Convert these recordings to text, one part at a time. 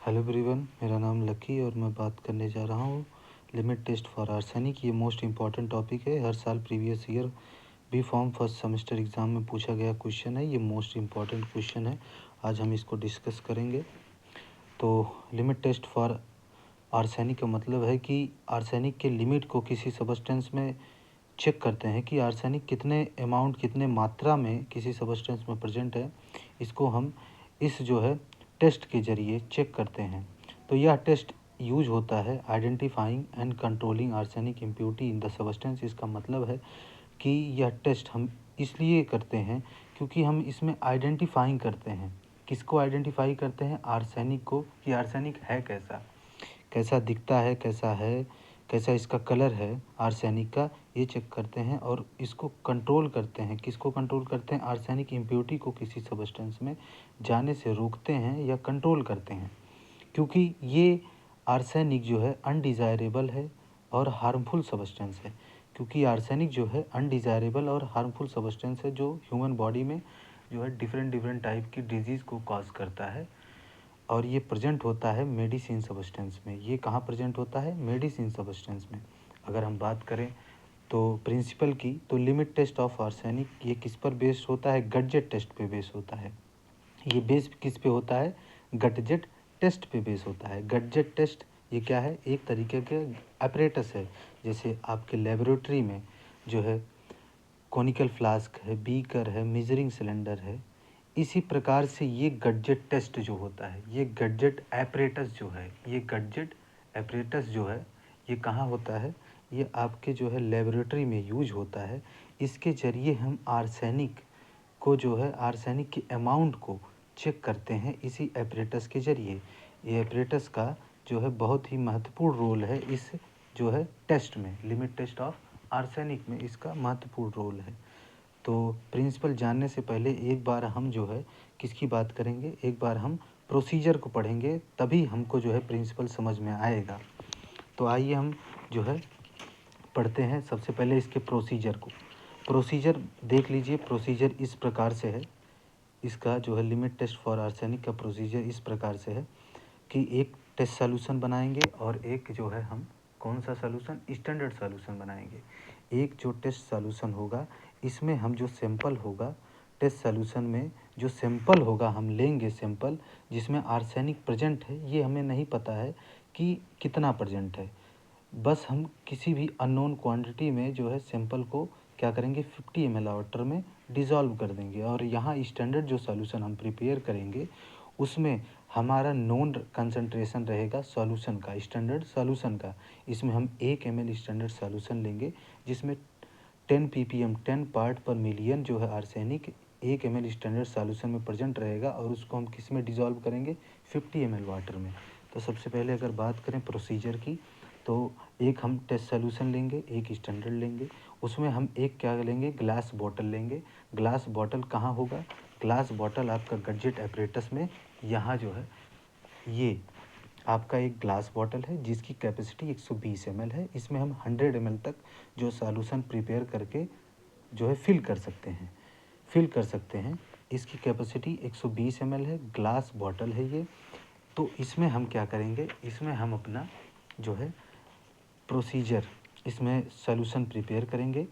Hello everyone, मेरा नाम lucky और मैं बात करने जा रहा हूँ लिमिट टेस्ट फॉर आर्सेनिक। ये मोस्ट इम्पॉर्टेंट टॉपिक है। हर साल previous year B pharm first semester exam में पूछा गया क्वेश्चन है। ये मोस्ट इम्पॉर्टेंट क्वेश्चन है। आज हम इसको डिस्कस करेंगे। तो लिमिट टेस्ट फॉर आर्सेनिक का मतलब है कि आर्सेनिक के लिमिट को किसी सबस्टेंस में चेक करते हैं कि आर्सेनिक कितने अमाउंट, कितने मात्रा में किसी सबस्टेंस में प्रेजेंट है। इसको हम इस टेस्ट के ज़रिए चेक करते हैं। तो यह टेस्ट यूज होता है identifying and controlling arsenic impurity in the substance. इसका मतलब है कि यह टेस्ट हम इसलिए करते हैं क्योंकि हम इसमें आइडेंटिफाइंग करते हैं। किसको आइडेंटिफाई करते हैं? आर्सेनिक को, कि आर्सेनिक है कैसा, कैसा दिखता है, कैसा इसका कलर है आर्सेनिक का, ये चेक करते हैं। और इसको कंट्रोल करते हैं। किसको कंट्रोल करते हैं? आर्सेनिक इम्प्योरिटी को किसी सबस्टेंस में जाने से रोकते हैं या कंट्रोल करते हैं, क्योंकि ये आर्सेनिक अनडिज़ायरेबल है और हार्मफुल सबस्टेंस है। क्योंकि आर्सेनिक अनडिज़ायरेबल और हार्मफुल सबस्टेंस है जो ह्यूमन बॉडी में डिफरेंट डिफरेंट टाइप की डिजीज़ को कॉज करता है। और ये प्रेजेंट होता है मेडिसिन सबस्टेंस में। ये कहाँ प्रेजेंट होता है? मेडिसिन सबस्टेंस में। अगर हम बात करें तो प्रिंसिपल की, तो लिमिट टेस्ट ऑफ आर्सेनिक ये किस पर बेस्ड होता है? गटजेट टेस्ट पे बेस होता है। ये बेस किस पे होता है? गटजेट टेस्ट पे बेस होता है। गटजेट टेस्ट ये क्या है? एक तरीके के अपरेटस है। जैसे आपके लेबोरेटरी में कॉनिकल फ्लास्क है, बीकर है, मेजरिंग सिलेंडर है, इसी प्रकार से ये गटजेट टेस्ट जो होता है, ये गटजेट एपरेटस ये गटजेट एपरेटस ये कहाँ होता है? ये आपके लेबोरेटरी में यूज होता है। इसके ज़रिए हम आर्सेनिक को आर्सेनिक की अमाउंट को चेक करते हैं इसी एपरेटस के ज़रिए। ये एपरेटस का बहुत ही महत्वपूर्ण रोल है इस टेस्ट में। लिमिट टेस्ट ऑफ आर्सेनिक में इसका महत्वपूर्ण रोल है। तो प्रिंसिपल जानने से पहले एक बार हम किसकी बात करेंगे? एक बार हम प्रोसीजर को पढ़ेंगे, तभी हमको प्रिंसिपल समझ में आएगा। तो आइए हम पढ़ते हैं सबसे पहले इसके प्रोसीजर को। प्रोसीजर देख लीजिए। प्रोसीजर इस प्रकार से है। इसका लिमिट टेस्ट फॉर आर्सेनिक का प्रोसीजर इस प्रकार से है कि एक टेस्ट सॉल्यूशन बनाएंगे और एक हम कौन सा सॉल्यूशन? स्टैंडर्ड सॉल्यूशन बनाएंगे। एक जो टेस्ट सॉल्यूशन होगा, इसमें हम जो सैंपल होगा, टेस्ट सॉल्यूशन में जो सैंपल होगा हम लेंगे, सैंपल जिसमें आर्सेनिक प्रेजेंट है, ये हमें नहीं पता है कि कितना प्रेजेंट है। बस हम किसी भी अननोन क्वांटिटी में सैंपल को क्या करेंगे? 50 ml वाटर में डिज़ोल्व कर देंगे। और यहाँ स्टैंडर्ड जो सॉल्यूशन हम प्रिपेयर करेंगे, उसमें हमारा नोन कंसंट्रेशन रहेगा सॉल्यूशन का, स्टैंडर्ड सॉल्यूशन का। इसमें हम 1 ml स्टैंडर्ड सॉल्यूशन लेंगे, जिसमें 10 ppm 10 पार्ट पर million arsenic 1 ml standard solution में प्रेजेंट रहेगा। और उसको हम किस में डिज़ोल्व करेंगे? 50 ml वाटर में। तो सबसे पहले अगर बात करें प्रोसीजर की, तो एक हम टेस्ट सॉल्यूशन लेंगे, एक स्टैंडर्ड लेंगे। उसमें हम एक क्या लेंगे? ग्लास बॉटल लेंगे। ग्लास बॉटल कहाँ होगा? ग्लास बॉटल आपका गटजेट एपरेटस में यहाँ ये आपका एक ग्लास बॉटल है जिसकी कैपेसिटी 120 ml है। इसमें हम 100 ml तक जो सॉल्यूशन प्रिपेयर करके फिल कर सकते हैं। इसकी कैपेसिटी 120 ml है, ग्लास बॉटल है ये। तो इसमें हम क्या करेंगे? इसमें हम अपना प्रोसीजर, इसमें सॉल्यूशन प्रिपेयर करेंगे।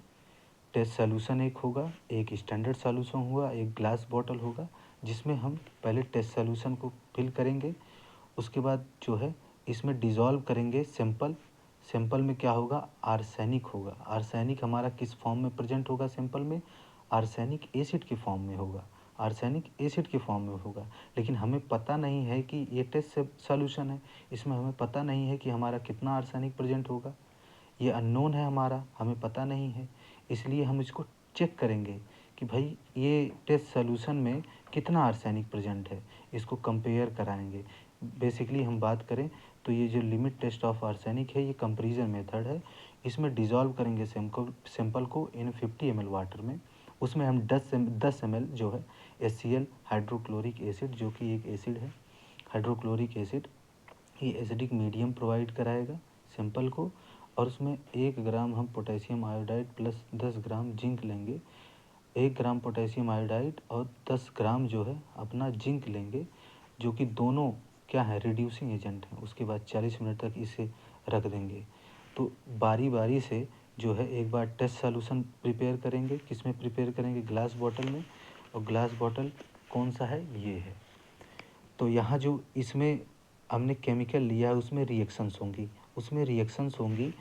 टेस्ट सॉल्यूशन एक होगा, एक स्टैंडर्ड सॉल्यूशन होगा, एक ग्लास बॉटल होगा, जिसमें हम पहले टेस्ट सॉल्यूशन को फिल करेंगे। उसके बाद इसमें डिज़ोल्व करेंगे सैंपल। सैंपल में क्या होगा? आर्सेनिक होगा। आर्सेनिक हमारा किस फॉर्म में प्रेजेंट होगा? सैंपल में आर्सेनिक एसिड के फॉर्म में होगा। आर्सेनिक एसिड के फॉर्म में होगा। लेकिन हमें पता नहीं है कि ये टेस्ट सॉल्यूशन है, इसमें हमें पता नहीं है कि हमारा कितना आर्सेनिक प्रेजेंट होगा। ये अननोन है हमारा, हमें पता नहीं है। इसलिए हम इसको चेक करेंगे कि भाई ये टेस्ट सॉल्यूशन में कितना आर्सेनिक प्रेजेंट है, इसको कंपेयर कराएंगे। बेसिकली हम बात करें तो ये जो लिमिट टेस्ट ऑफ आर्सेनिक है, ये कंपेरिजन मेथड है। इसमें डिज़ोल्व करेंगे सैंपल को इन 50 ml वाटर में। उसमें हम 10 ml HCl हाइड्रोक्लोरिक एसिड, जो कि एक एसिड है, हाइड्रोक्लोरिक एसिड, ये एसिडिक मीडियम प्रोवाइड कराएगा सैंपल को। और उसमें 1 ग्राम हम potassium iodide plus 10 gram zinc लेंगे। 1 ग्राम पोटेशियम आयोडाइड और 10 ग्राम अपना जिंक लेंगे, जो कि दोनों क्या है, रिड्यूसिंग एजेंट है। उसके बाद 40 मिनट तक इसे रख देंगे। तो बारी बारी से जो है एक बार टेस्ट सॉल्यूशन प्रिपेयर करेंगे। किस में प्रिपेयर करेंगे, ग्लास बॉटल में। और ग्लास बॉटल कौन सा है, ये है। तो यहाँ जो इसमें हमने केमिकल लिया है उसमें रिएक्शंस होंगी।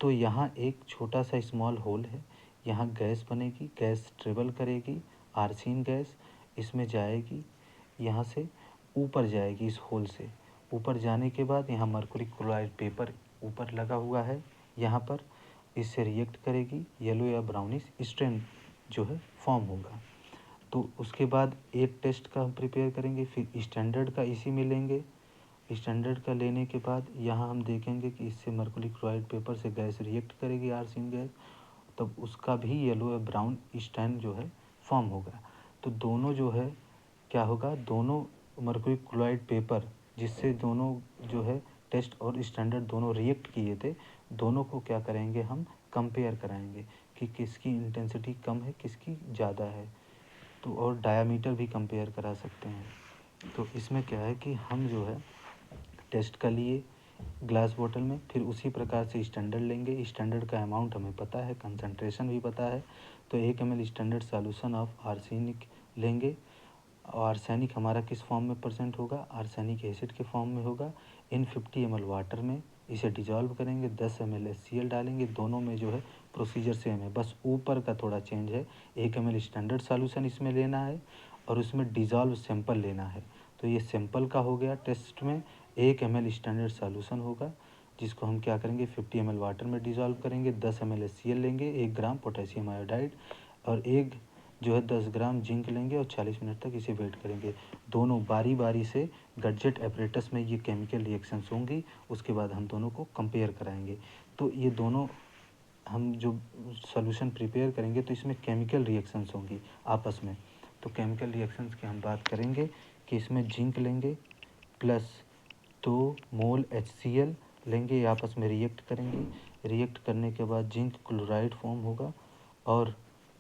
तो यहाँ एक छोटा सा स्मॉल होल है, यहाँ गैस बनेगी, गैस ट्रेवल करेगी, आर्सेन गैस इसमें जाएगी, यहाँ से ऊपर जाएगी इस होल से। ऊपर जाने के बाद यहाँ मर्कुरी क्लोराइड पेपर ऊपर लगा हुआ है, यहाँ पर इससे रिएक्ट करेगी, येलो या ब्राउनिश स्ट्रेन जो है फॉर्म होगा। तो उसके बाद एक टेस्ट का हम प्रिपेयर करेंगे, फिर स्टैंडर्ड का इसी में लेंगे। स्टैंडर्ड का लेने के बाद यहाँ हम देखेंगे कि इससे मर्कुरी क्लोराइड पेपर से गैस रिएक्ट करेगी, आर्सेन गैस, तब उसका भी येलो या ब्राउन स्टैंड जो है फॉर्म होगा। तो दोनों जो है क्या होगा, दोनों मर्कुरी क्लोराइड पेपर जिससे दोनों जो है टेस्ट और स्टैंडर्ड दोनों रिएक्ट किए थे, दोनों को क्या करेंगे, हम कंपेयर कराएंगे कि किसकी इंटेंसिटी कम है, किसकी ज़्यादा है। तो और डायामीटर भी कंपेयर करा सकते हैं। तो इसमें क्या है कि हम जो है टेस्ट का लिए ग्लास बॉटल में, फिर उसी प्रकार से स्टैंडर्ड लेंगे। स्टैंडर्ड का अमाउंट हमें पता है, कंसंट्रेशन भी पता है। तो 1 ml standard solution of arsenic लेंगे। और आर्सेनिक हमारा किस फॉर्म में प्रेजेंट होगा, आर्सेनिक एसिड के फॉर्म में होगा। इन 50 ml वाटर में इसे डिजॉल्व करेंगे, 10 ml HCl डालेंगे। दोनों में जो है प्रोसीजर सेम है, बस ऊपर का थोड़ा चेंज है। 1 ml स्टैंडर्ड सॉल्यूशन इसमें लेना है और उसमें डिजॉल्व सैंपल लेना है। तो ये सैंपल का हो गया। टेस्ट में 1 ml स्टैंडर्ड सॉल्यूशन होगा, जिसको हम क्या करेंगे, 50 ml वाटर में डिजॉल्व करेंगे, 10 ml HCl लेंगे, 1 ग्राम पोटेशियम आयोडाइड और 1 जो है 10 ग्राम जिंक लेंगे और 40 मिनट तक इसे वेट करेंगे। दोनों बारी बारी से गडजेट एपरेटस में ये केमिकल रिएक्शंस होंगी। उसके बाद हम दोनों को कंपेयर कराएंगे। तो ये दोनों हम जो सॉल्यूशन प्रिपेयर करेंगे तो इसमें केमिकल रिएक्शंस होंगी आपस में। तो केमिकल रिएक्शंस की हम बात करेंगे कि इसमें जिंक लेंगे प्लस 2 मोल HCl लेंगे, आपस में रिएक्ट करेंगे। रिएक्ट करने के बाद जिंक क्लोराइड फॉर्म होगा और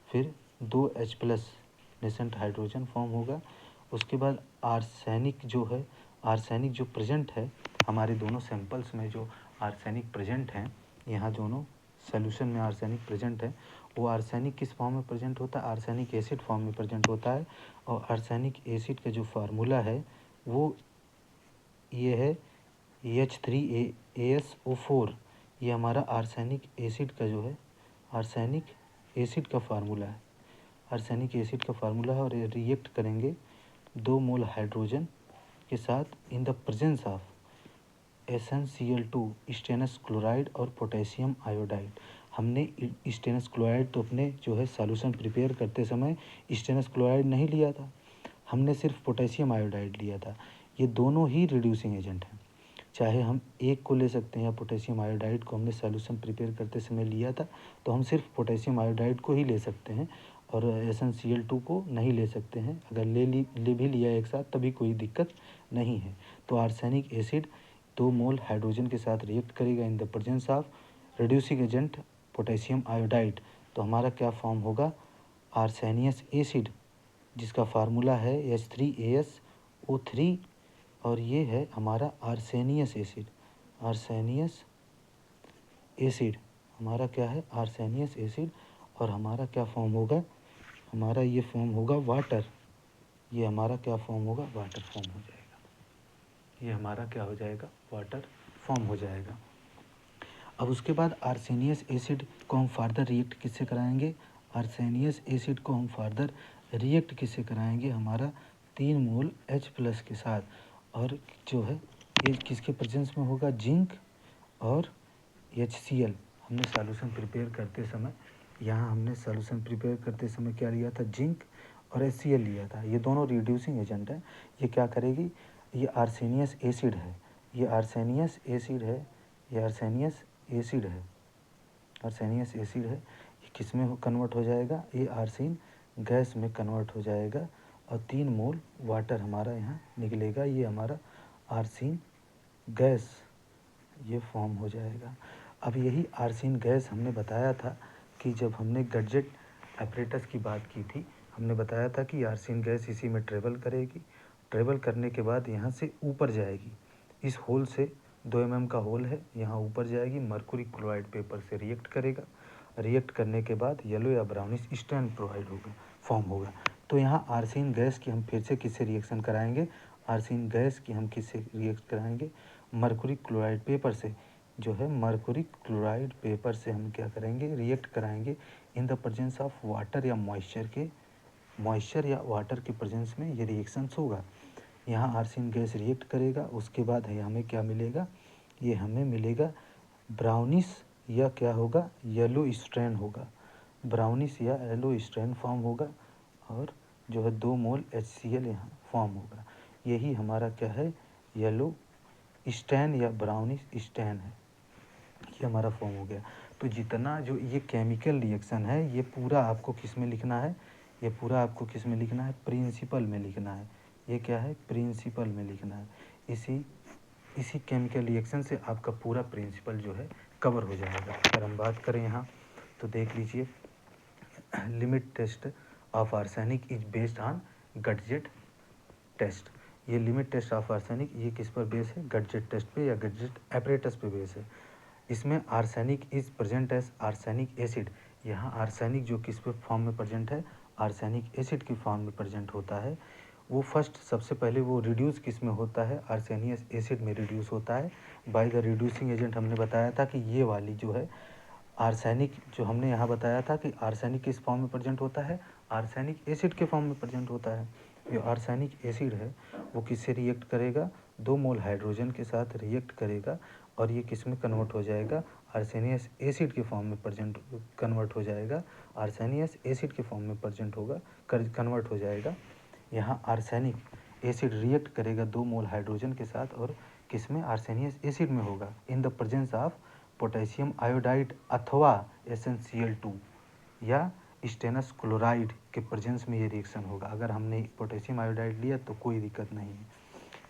फिर 2H+ नेसेंट हाइड्रोजन फॉर्म होगा। उसके बाद आर्सेनिक जो प्रेजेंट है हमारे दोनों सैंपल्स में, जो आर्सेनिक प्रेजेंट हैं, यहाँ दोनों सॉल्यूशन में आर्सेनिक प्रेजेंट है, वो आर्सेनिक किस फॉर्म में प्रेजेंट होता है, आर्सेनिक एसिड फॉर्म में प्रेजेंट होता है। और आर्सेनिक एसिड का जो फार्मूला है वो ये है H3AsO4। ये हमारा आर्सेनिक एसिड का जो है आर्सेनिक एसिड का फार्मूला है, आर्सेनिक एसिड का फार्मूला है। और ये रिएक्ट करेंगे 2 मोल हाइड्रोजन के साथ in the presence of SnCl2 stannous chloride और पोटेशियम आयोडाइड। हमने स्टेनस क्लोराइड तो अपने जो है सॉल्यूशन प्रिपेयर करते समय स्टेनस क्लोराइड नहीं लिया था, हमने सिर्फ पोटेशियम आयोडाइड लिया था। ये दोनों ही रिड्यूसिंग एजेंट हैं, चाहे हम एक को ले सकते हैं या पोटेशियम आयोडाइड को हमने सॉल्यूशन प्रिपेयर करते समय लिया था तो हम सिर्फ पोटेशियम आयोडाइड को ही ले सकते हैं और SnCl2 को नहीं ले सकते हैं। अगर ले भी लिया एक साथ तभी कोई दिक्कत नहीं है। तो आर्सेनिक एसिड 2 मोल हाइड्रोजन के साथ रिएक्ट करेगा in the presence of reducing agent potassium iodide. तो हमारा क्या फॉर्म होगा, आर्सेनियस एसिड, जिसका फार्मूला है H3AsO3 और ये है हमारा आर्सेनियस एसिड। आर्सेनियस एसिड हमारा क्या है, आर्सेनियस एसिड। और हमारा क्या फॉर्म होगा, हमारा ये फॉर्म होगा वाटर। ये हमारा क्या फॉर्म होगा, वाटर फॉर्म हो जाएगा। ये हमारा क्या हो जाएगा, वाटर फॉर्म हो जाएगा। अब उसके बाद आर्सेनियस एसिड को हम फार्दर रिएक्ट किससे कराएंगे, आर्सेनियस एसिड को हम फार्दर रिएक्ट किससे कराएंगे, हमारा 3 मोल H+ के साथ। और जो है ये किसके प्रेजेंस में होगा, जिंक और HCl। हमने सॉल्यूशन प्रिपेयर करते समय क्या लिया था, जिंक और HCl लिया था। ये दोनों रिड्यूसिंग एजेंट हैं। ये क्या करेगी, ये आर्सेनियस एसिड है, ये आर्सेनियस एसिड है, ये आर्सेनियस एसिड है, आर्सेनियस एसिड है। ये किस में कन्वर्ट हो जाएगा, ये आर्सेन गैस में कन्वर्ट हो जाएगा और 3 मोल वाटर हमारा यहाँ निकलेगा। ये हमारा आर्सेन गैस ये फॉर्म हो जाएगा। अब यही आर्सेन गैस हमने बताया था कि जब हमने गडजेट एपरेटस की बात की थी, हमने बताया था कि आर्सेन गैस इसी में ट्रेवल करेगी। ट्रेवल करने के बाद यहाँ से ऊपर जाएगी, इस होल से 2 mm का होल है, यहाँ ऊपर जाएगी, मरकुरी क्लोराइड पेपर से रिएक्ट करेगा। रिएक्ट करने के बाद येलो या ब्राउनिश स्ट्रैंड प्रोवाइड होगा, फॉर्म होगा। तो यहाँ आर्सेन गैस की हम फिर से किससे रिएक्शन कराएंगे? आर्सेन गैस की हम किससे रिएक्ट कराएंगे? मरकुरी क्लोराइड पेपर से, जो है मरकुरी क्लोराइड पेपर से हम क्या करेंगे? रिएक्ट कराएंगे in the presence of water या मॉइस्चर या वाटर के प्रेजेंस में ये रिएक्शंस होगा। यहाँ आर्सेन गैस रिएक्ट करेगा, उसके बाद है हमें क्या मिलेगा? ये हमें मिलेगा ब्राउनिश या क्या होगा? येलो स्ट्रेन होगा, ब्राउनिश या येलो स्ट्रेन फॉर्म होगा, और जो है 2 मोल HCl यहाँ फॉर्म होगा। यही हमारा क्या है? येलो स्टैन या ब्राउनिश स्टैन है, ये हमारा फॉर्म हो गया। तो जितना जो ये केमिकल रिएक्शन है, ये पूरा आपको किस में लिखना है? ये पूरा आपको किस में लिखना है? प्रिंसिपल में लिखना है। ये क्या है? प्रिंसिपल में लिखना है। इसी केमिकल रिएक्शन से आपका पूरा प्रिंसिपल जो है कवर हो जाएगा। अगर हम बात करें यहाँ तो देख लीजिए, limit test of arsenic is based on Gutzeit test. ये लिमिट टेस्ट ऑफ आर्सेनिक ये किस पर बेस है? गटजेट टेस्ट पे या गटजेट एपरेटस पे बेस है। इसमें arsenic is present as arsenic acid. यहाँ आर्सेनिक जो किस पे फॉर्म में प्रेजेंट है? आर्सेनिक एसिड की फॉर्म में प्रेजेंट होता है। वो फर्स्ट सबसे पहले वो रिड्यूस किस में होता है? आर्सेनियस एसिड में रिड्यूस होता है बाय द रिड्यूसिंग एजेंट। हमने बताया था कि ये वाली जो है आर्सेनिक, जो हमने यहाँ बताया था कि आर्सेनिक किस फॉर्म में प्रेजेंट होता है? आर्सेनिक एसिड के फॉर्म में प्रेजेंट होता है। जो आर्सेनिक एसिड है वो किससे रिएक्ट करेगा? 2 मोल हाइड्रोजन के साथ रिएक्ट करेगा, और ये किस में कन्वर्ट हो जाएगा? आर्सेनियस एसिड के फॉर्म में प्रेजेंट कन्वर्ट हो जाएगा। आर्सेनियस एसिड के फॉर्म में प्रेजेंट होगा, कन्वर्ट हो जाएगा। यहाँ आर्सेनिक एसिड रिएक्ट करेगा 2 मोल हाइड्रोजन के साथ, और किस में? आर्सेनियस एसिड में होगा, in the presence of potassium iodide अथवा SnCl2 या स्टेनस क्लोराइड के प्रेजेंस में ये रिएक्शन होगा। अगर हमने पोटेशियम आयोडाइड लिया तो कोई दिक्कत नहीं है।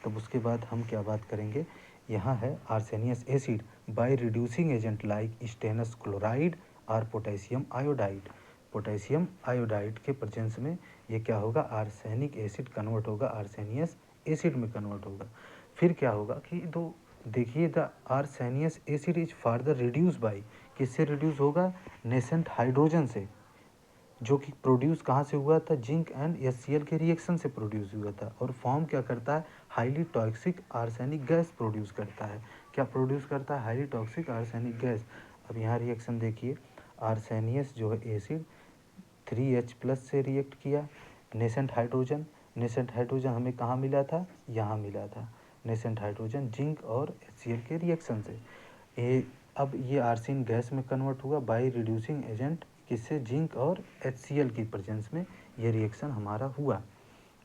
तब उसके बाद हम क्या बात करेंगे? यहाँ है arsenious acid by reducing agent like stannous chloride और पोटेशियम आयोडाइड। पोटेशियम आयोडाइड के प्रेजेंस में ये क्या होगा? आर्सेनिक एसिड कन्वर्ट होगा, आर्सेनियस एसिड में कन्वर्ट होगा। फिर क्या होगा कि दो देखिए, the arsenious acid is further reduce by, किससे रिड्यूस होगा? नेसेंट हाइड्रोजन से, जो कि प्रोड्यूस कहाँ से हुआ था? जिंक एंड HCl के रिएक्शन से प्रोड्यूस हुआ था। और फॉर्म क्या करता है? Highly toxic arsenic gas produce करता है। क्या प्रोड्यूस करता है? Highly toxic arsenic gas. अब यहाँ रिएक्शन देखिए, आर्सेनियस जो है एसिड 3H+ से रिएक्ट किया, नेसेंट हाइड्रोजन हमें कहाँ मिला था? यहाँ मिला था। नेसेंट हाइड्रोजन जिंक और HCl के रिएक्शन से अब ये आर्सेन गैस में कन्वर्ट हुआ बाय रिड्यूसिंग एजेंट, किससे? जिंक और HCl की प्रेजेंस में ये रिएक्शन हमारा हुआ,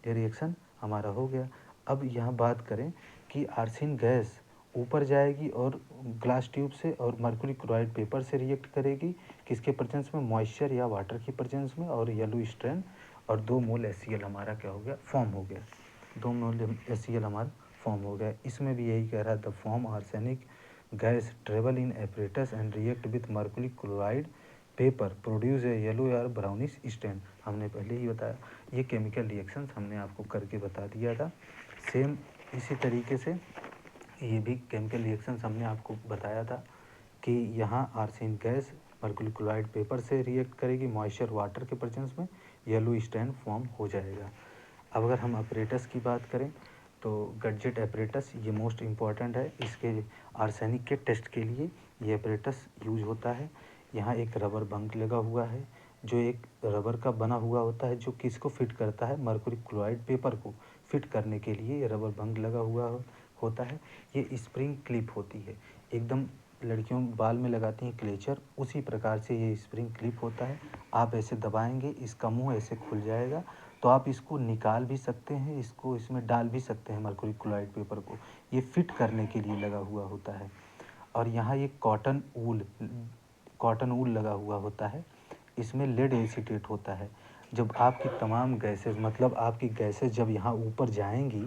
ये रिएक्शन हमारा हो गया। अब यहाँ बात करें कि आर्सेन गैस ऊपर जाएगी और ग्लास ट्यूब से और मर्कुरी क्लोराइड पेपर से रिएक्ट करेगी, किसके प्रेजेंस में? मॉइस्चर या वाटर की प्रेजेंस में, और येलो स्ट्रेन, और 2 मोल HCl हमारा क्या हो गया? फॉर्म हो गया। 2 मोल HCl हमारा फॉर्म हो गया। इसमें भी यही कह रहा है, the form arsenic gas travel in apparatus and react with Mercury chloride paper produce a yellow या ब्राउनिश स्टेन। हमने पहले ही बताया, ये केमिकल रिएक्शंस हमने आपको करके बता दिया था। सेम इसी तरीके से ये भी केमिकल रिएक्शंस हमने आपको बताया था कि यहाँ arsine gas mercury chloride paper से रिएक्ट करेगी, मॉइस्चर वाटर के प्रेजेंस में येलो स्टेन फॉर्म हो जाएगा। अब अगर हम अपरेटस की बात करें तो गडजेट अपरेटस ये मोस्ट इम्पॉर्टेंट है। इसके आर्सेनिक के टेस्ट के लिए ये अपरेटस यूज होता है। यहाँ एक रबर बंक लगा हुआ है, जो एक रबर का बना हुआ होता है, जो किसको फिट करता है? मर्कुरी क्लोराइड पेपर को फिट करने के लिए ये रबर बंक लगा हुआ होता है। ये स्प्रिंग क्लिप होती है, एकदम लड़कियों बाल में लगाती हैं क्लेचर, उसी प्रकार से ये स्प्रिंग क्लिप होता है। आप ऐसे दबाएंगे, इसका मुंह ऐसे खुल जाएगा, तो आप इसको निकाल भी सकते हैं, इसको इसमें डाल भी सकते हैं मर्कुरी क्लोराइड पेपर को। ये फिट करने के लिए लगा हुआ होता है। और यहाँ ये कॉटन ऊल लगा हुआ होता है, इसमें लेड एसीटेट होता है। जब आपकी तमाम गैसेज, मतलब आपकी गैसेज जब यहाँ ऊपर जाएंगी,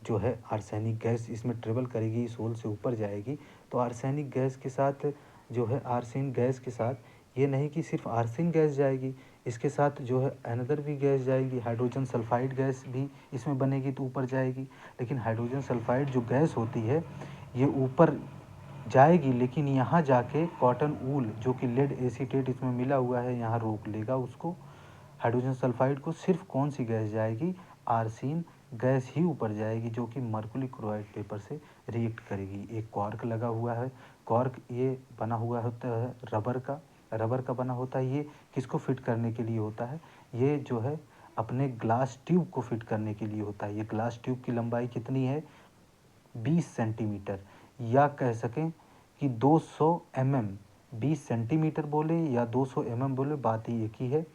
जो है आर्सेनिक गैस इसमें ट्रेवल करेगी, इस होल से ऊपर जाएगी, तो आर्सेनिक गैस के साथ जो है आर्सेन गैस के साथ ये नहीं कि सिर्फ आर्सेन गैस जाएगी, इसके साथ जो है अनदर भी गैस जाएगी, हाइड्रोजन सल्फाइड गैस भी इसमें बनेगी तो ऊपर जाएगी। लेकिन हाइड्रोजन सल्फाइड जो गैस होती है ये ऊपर जाएगी, लेकिन यहाँ जाके कॉटन वूल जो कि लेड एसीटेट इसमें मिला हुआ है यहाँ रोक लेगा उसको, हाइड्रोजन सल्फाइड को। सिर्फ कौन सी गैस जाएगी, आर्सीन गैस ही ऊपर जाएगी, जो कि मर्कुरी क्लोराइड पेपर से रिएक्ट करेगी। एक कॉर्क लगा हुआ है, कॉर्क ये बना हुआ होता है रबर का बना होता है। ये किसको फिट करने के लिए होता है, ये जो है अपने ग्लास ट्यूब को फिट करने के लिए होता है। ये ग्लास ट्यूब की लंबाई कितनी है, 20 सेंटीमीटर, या कह सकें कि 200 mm। 20 सेंटीमीटर बोले या 200 mm बोले, बात ही एक ही है।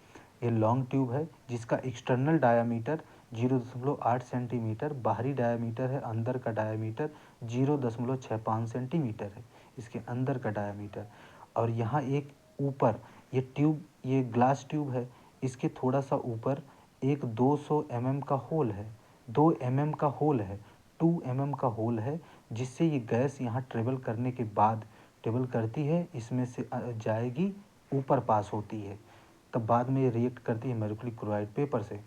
ये लॉन्ग ट्यूब है जिसका एक्सटर्नल डायामीटर 0.8 सेंटीमीटर, बाहरी डायामीटर है, अंदर का डायामीटर 0.65 सेंटीमीटर है, इसके अंदर का डायामीटर। और यहाँ एक ऊपर ये ट्यूब, ये ग्लास ट्यूब है, इसके थोड़ा सा ऊपर एक 200 mm का होल है, 2 mm का होल है, 2 mm का होल है, जिससे ये गैस यहाँ ट्रेवल करने के बाद ट्रेवल करती है, इसमें से जाएगी, ऊपर पास होती है, तब बाद में ये रिएक्ट करती है मर्क्यूरी क्लोराइड पेपर से।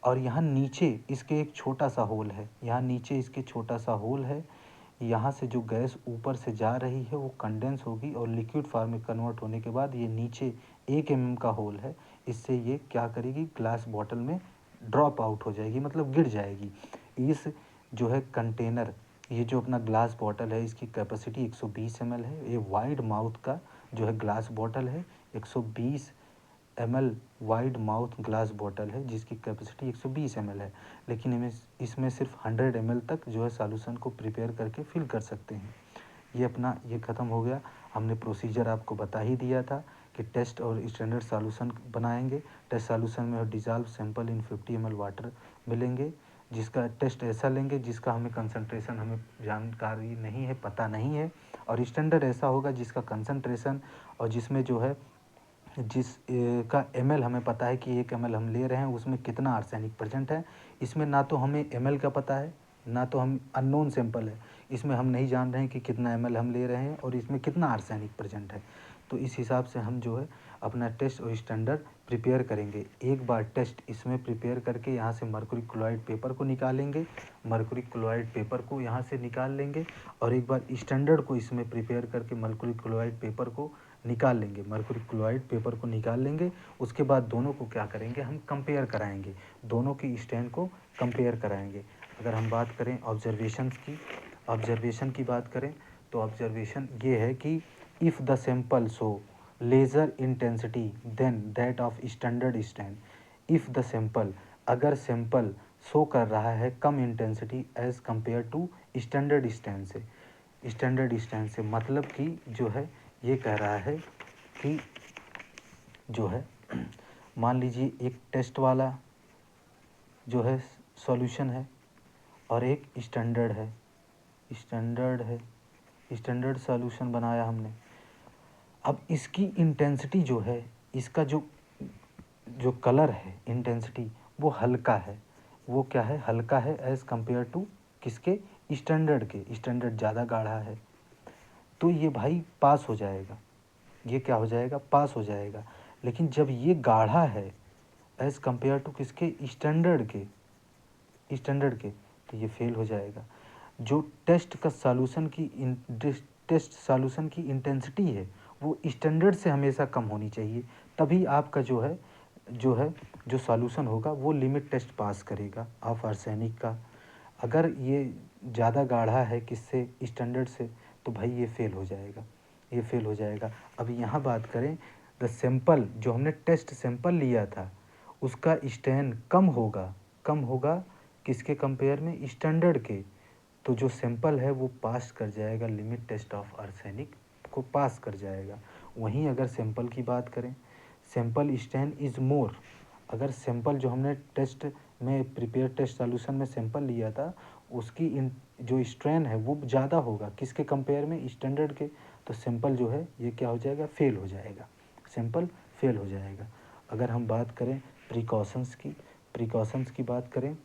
और यहाँ नीचे इसके एक छोटा सा होल है, यहाँ नीचे इसके छोटा सा होल है, यहाँ से जो गैस ऊपर से जा रही है वो कंडेंस होगी और लिक्विड फॉर्म में कन्वर्ट होने के बाद ये नीचे 1 mm का होल है, इससे ये क्या करेगी, ग्लास बॉटल में ड्रॉप आउट हो जाएगी, मतलब गिर जाएगी। इस जो है कंटेनर, ये जो अपना ग्लास बॉटल है, इसकी कैपेसिटी 120 ml है। ये वाइड माउथ का जो है ग्लास बॉटल है, 120 ml wide mouth glass bottle है, जिसकी कैपेसिटी 120 ml है। लेकिन इसमें सिर्फ 100 ml तक जो है सॉल्यूशन को प्रिपेयर करके फिल कर सकते हैं। ये अपना ये ख़त्म हो गया। हमने प्रोसीजर आपको बता ही दिया था कि टेस्ट और स्टैंडर्ड सॉल्यूशन बनाएंगे। टेस्ट सॉल्यूशन में डिज़ॉल्व सैंपल इन 50 ml वाटर मिलेंगे, जिसका टेस्ट ऐसा लेंगे जिसका हमें कंसंट्रेशन हमें जानकारी नहीं है, पता नहीं है। और स्टैंडर्ड ऐसा होगा जिसका कंसंट्रेशन और जिसमें जो है जिस का ml हमें पता है कि 1 ml हम ले रहे हैं, उसमें कितना आर्सेनिक प्रेजेंट है। इसमें ना तो हमें ml का पता है, ना तो हम अननोन सैंपल है, इसमें हम नहीं जान रहे हैं कि कितना ml हम ले रहे हैं और इसमें कितना आर्सेनिक प्रेजेंट है। तो इस हिसाब से हम जो है अपना टेस्ट और स्टैंडर्ड प्रिपेयर करेंगे। एक बार टेस्ट इसमें प्रिपेयर करके यहाँ से मर्क्यूरी क्लोराइड पेपर को निकालेंगे, मर्क्यूरी क्लोराइड पेपर को यहाँ से निकाल लेंगे, और एक बार स्टैंडर्ड को इसमें प्रिपेयर करके मर्क्यूरी क्लोराइड पेपर को निकाल लेंगे, मर्क्यूरी क्लोराइड पेपर को निकाल लेंगे। उसके बाद दोनों को क्या करेंगे, हम कंपेयर कराएंगे, दोनों की स्टैंड को कंपेयर कराएंगे। अगर हम बात करें ऑब्जर्वेशन की बात करें तो ऑब्जर्वेशन ये है कि if the sample show lesser intensity than that of standard stand. If the sample, अगर सैंपल शो कर रहा है कम intensity as compare to standard stand से, स्टैंडर्ड स्टैंड से मतलब कि जो है ये कह रहा है कि जो है मान लीजिए एक टेस्ट वाला जो है सॉल्यूशन है और एक स्टैंडर्ड सॉल्यूशन बनाया हमने। अब इसकी इंटेंसिटी जो है, इसका जो जो कलर है इंटेंसिटी वो हल्का है, वो क्या है, हल्का है एज़ कंपेयर टू किसके, स्टैंडर्ड के। स्टैंडर्ड ज़्यादा गाढ़ा है, तो ये भाई पास हो जाएगा, ये क्या हो जाएगा, पास हो जाएगा। लेकिन जब ये गाढ़ा है एज़ कंपेयर टू किसके, स्टैंडर्ड के, तो ये फेल हो जाएगा। जो टेस्ट सॉल्यूशन की इंटेंसिटी है वो स्टैंडर्ड से हमेशा कम होनी चाहिए, तभी आपका जो सॉल्यूशन होगा वो लिमिट टेस्ट पास करेगा ऑफ आर्सेनिक का। अगर ये ज़्यादा गाढ़ा है किससे, स्टैंडर्ड से, तो भाई ये फेल हो जाएगा। अब यहाँ बात करें, द सैंपल जो हमने टेस्ट सैंपल लिया था उसका स्टैंड कम होगा किसके कंपेयर में, स्टैंडर्ड के, तो जो सैंपल है वो पास कर जाएगा, लिमिट टेस्ट ऑफ आर्सेनिक को पास कर जाएगा। वहीं अगर सैंपल की बात करें, सैंपल स्टैंड इज़ मोर, अगर सैंपल जो हमने टेस्ट में प्रिपेयर टेस्ट सॉल्यूशन में सैंपल लिया था उसकी जो स्ट्रेन है वो ज़्यादा होगा किसके कंपेयर में, स्टैंडर्ड के, तो सैंपल जो है ये क्या हो जाएगा, फेल हो जाएगा, सैंपल फेल हो जाएगा। अगर हम बात करें प्रिकॉशंस की बात करें,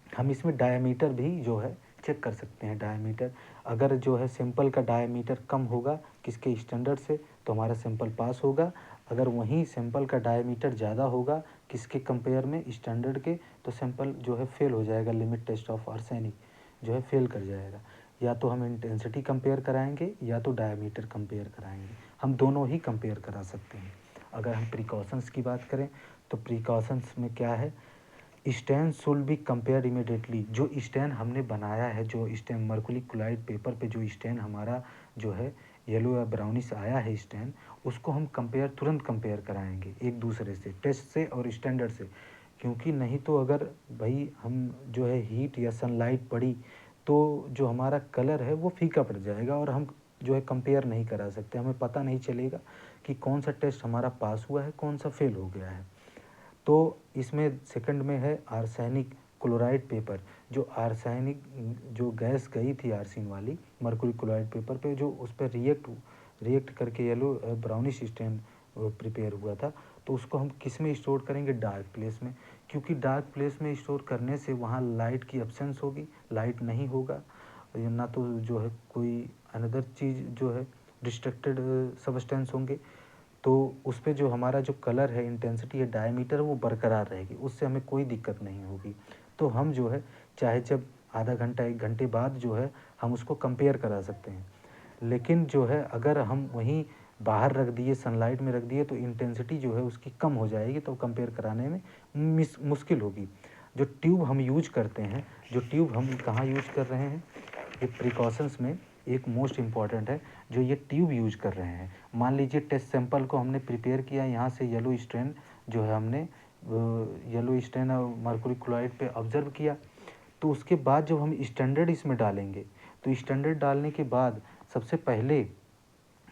हम इसमें डायमीटर भी जो है चेक कर सकते हैं। डायमीटर अगर जो है सैंपल का डायमीटर कम होगा किसके, स्टैंडर्ड से, तो हमारा सैंपल पास होगा। अगर वहीं सैंपल का डायमीटर ज़्यादा होगा किसके कंपेयर में, स्टैंडर्ड के, तो सैंपल जो है फेल हो जाएगा, लिमिट टेस्ट ऑफ आर्सेनिक जो है फेल कर जाएगा। या तो हम इंटेंसिटी कंपेयर कराएंगे या तो डायमीटर कंपेयर कराएंगे, हम दोनों ही कंपेयर करा सकते हैं। अगर हम प्रिकॉशंस की बात करें तो प्रिकॉशंस में क्या है, stain should be compare immediately. जो स्टेन हमने बनाया है, जो स्टेन मर्कुरी क्लोराइड पेपर पे जो स्टेन हमारा जो है येलो या ब्राउनिश आया है स्टेन, उसको हम तुरंत कंपेयर कराएंगे एक दूसरे से, टेस्ट से और स्टैंडर्ड से। क्योंकि नहीं तो अगर भाई हम जो है हीट या सनलाइट पड़ी तो जो हमारा कलर है वो फीका पड़ जाएगा और हम जो है कंपेयर नहीं करा सकते, हमें पता नहीं चलेगा कि कौन सा टेस्ट हमारा पास हुआ है, कौन सा फेल हो गया है। तो इसमें सेकंड में है आर्सेनिक क्लोराइड पेपर। जो आर्सेनिक जो गैस गई थी आर्सिन वाली मर्कुरी क्लोराइड पेपर पे, जो उस पर रिएक्ट करके येलो ब्राउनिश स्टेन प्रिपेयर हुआ था, तो उसको हम किस में स्टोर करेंगे, डार्क प्लेस में। क्योंकि डार्क प्लेस में स्टोर करने से वहाँ लाइट की एब्सेंस होगी, लाइट नहीं होगा, ना तो जो है कोई अनदर चीज़ जो है डिस्ट्रक्टेड सबस्टेंस होंगे, तो उस पर जो हमारा जो कलर है, इंटेंसिटी है, डायमीटर, वो बरकरार रहेगी, उससे हमें कोई दिक्कत नहीं होगी। तो हम जो है चाहे जब आधा घंटा 1 घंटे बाद जो है हम उसको कंपेयर करा सकते हैं। लेकिन जो है अगर हम वहीं बाहर रख दिए, सनलाइट में रख दिए, तो इंटेंसिटी जो है उसकी कम हो जाएगी, तो कंपेयर कराने में मुश्किल होगी। जो ट्यूब हम यूज करते हैं, जो ट्यूब हम कहाँ यूज कर रहे हैं, ये प्रिकॉशंस में एक मोस्ट इम्पॉर्टेंट है, जो ये ट्यूब यूज कर रहे हैं। मान लीजिए टेस्ट सैंपल को हमने प्रिपेयर किया, यहाँ से येलो स्ट्रेन जो है हमने येलो स्ट्रेन मर्कुरी क्लोराइड पे ऑब्जर्व किया, तो उसके बाद जब हम स्टैंडर्ड इसमें डालेंगे, तो स्टैंडर्ड डालने के बाद सबसे पहले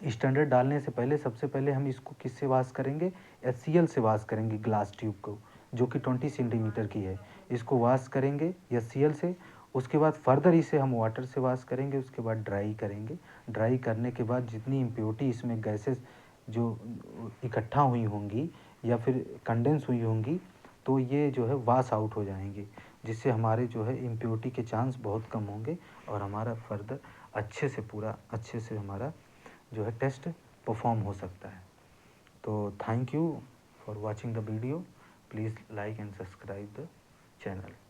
स्टैंडर्ड डालने से पहले सबसे पहले हम इसको किससे वाश करेंगे, HCl से वाश करेंगे ग्लास ट्यूब को, जो कि 20 सेंटीमीटर की है। इसको वाश करेंगे HCl से, उसके बाद फर्दर इसे हम वाटर से वाश करेंगे, उसके बाद ड्राई करेंगे। ड्राई करने के बाद जितनी इम्प्योरिटी इसमें गैसेस जो इकट्ठा हुई होंगी या फिर कंडेंस हुई होंगी, तो ये जो है वाश आउट हो जाएंगे, जिससे हमारे जो है इम्प्योरिटी के चांस बहुत कम होंगे और हमारा फर्दर अच्छे से हमारा जो है टेस्ट परफॉर्म हो सकता है। तो thank you for watching the video, please like and subscribe the channel.